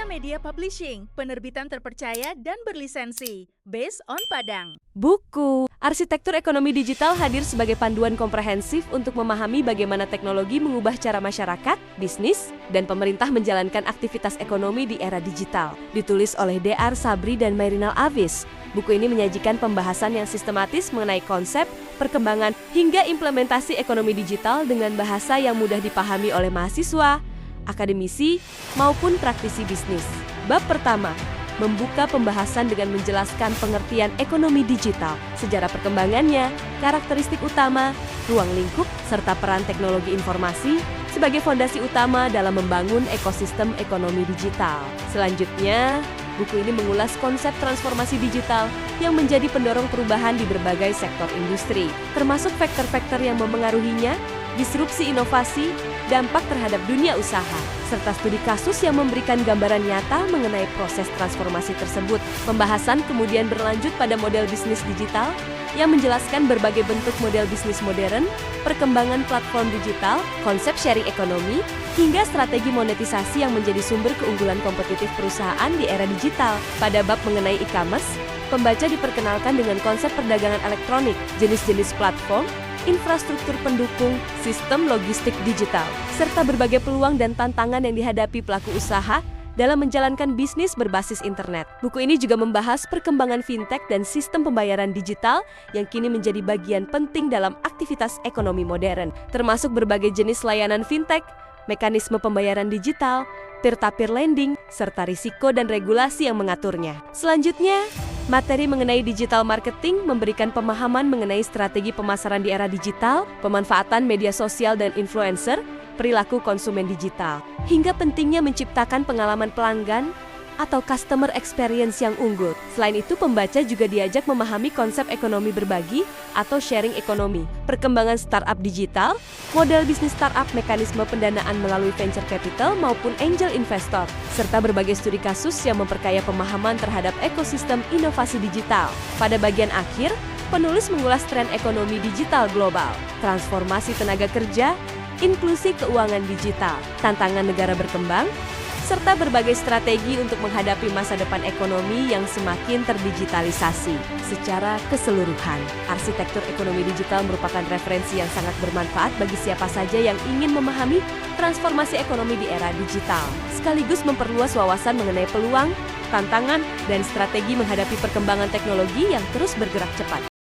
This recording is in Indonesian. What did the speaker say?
Media Publishing, penerbitan terpercaya dan berlisensi, based on Padang. Buku Arsitektur Ekonomi Digital hadir sebagai panduan komprehensif untuk memahami bagaimana teknologi mengubah cara masyarakat, bisnis, dan pemerintah menjalankan aktivitas ekonomi di era digital. Ditulis oleh Dr. Sabri dan Mayrinal Avis, buku ini menyajikan pembahasan yang sistematis mengenai konsep, perkembangan, hingga implementasi ekonomi digital dengan bahasa yang mudah dipahami oleh mahasiswa, akademisi, maupun praktisi bisnis. Bab pertama, membuka pembahasan dengan menjelaskan pengertian ekonomi digital, sejarah perkembangannya, karakteristik utama, ruang lingkup, serta peran teknologi informasi sebagai fondasi utama dalam membangun ekosistem ekonomi digital. Selanjutnya, buku ini mengulas konsep transformasi digital yang menjadi pendorong perubahan di berbagai sektor industri, termasuk faktor-faktor yang memengaruhinya, disrupsi inovasi, dampak terhadap dunia usaha, serta studi kasus yang memberikan gambaran nyata mengenai proses transformasi tersebut. Pembahasan kemudian berlanjut pada model bisnis digital yang menjelaskan berbagai bentuk model bisnis modern, perkembangan platform digital, konsep sharing ekonomi, hingga strategi monetisasi yang menjadi sumber keunggulan kompetitif perusahaan di era digital. Pada bab mengenai e-commerce, pembaca diperkenalkan dengan konsep perdagangan elektronik, jenis-jenis platform, infrastruktur pendukung, sistem logistik digital, serta berbagai peluang dan tantangan yang dihadapi pelaku usaha dalam menjalankan bisnis berbasis internet. Buku ini juga membahas perkembangan fintech dan sistem pembayaran digital yang kini menjadi bagian penting dalam aktivitas ekonomi modern, termasuk berbagai jenis layanan fintech, mekanisme pembayaran digital, peer-to-peer lending, serta risiko dan regulasi yang mengaturnya. Selanjutnya, materi mengenai digital marketing memberikan pemahaman mengenai strategi pemasaran di era digital, pemanfaatan media sosial dan influencer, perilaku konsumen digital, hingga pentingnya menciptakan pengalaman pelanggan atau customer experience yang unggul. Selain itu, pembaca juga diajak memahami konsep ekonomi berbagi atau sharing ekonomi, perkembangan startup digital, model bisnis startup, mekanisme pendanaan melalui venture capital maupun angel investor, serta berbagai studi kasus yang memperkaya pemahaman terhadap ekosistem inovasi digital. Pada bagian akhir, penulis mengulas tren ekonomi digital global, transformasi tenaga kerja, inklusi keuangan digital, tantangan negara berkembang, serta berbagai strategi untuk menghadapi masa depan ekonomi yang semakin terdigitalisasi. Secara keseluruhan, arsitektur ekonomi digital merupakan referensi yang sangat bermanfaat bagi siapa saja yang ingin memahami transformasi ekonomi di era digital, sekaligus memperluas wawasan mengenai peluang, tantangan, dan strategi menghadapi perkembangan teknologi yang terus bergerak cepat.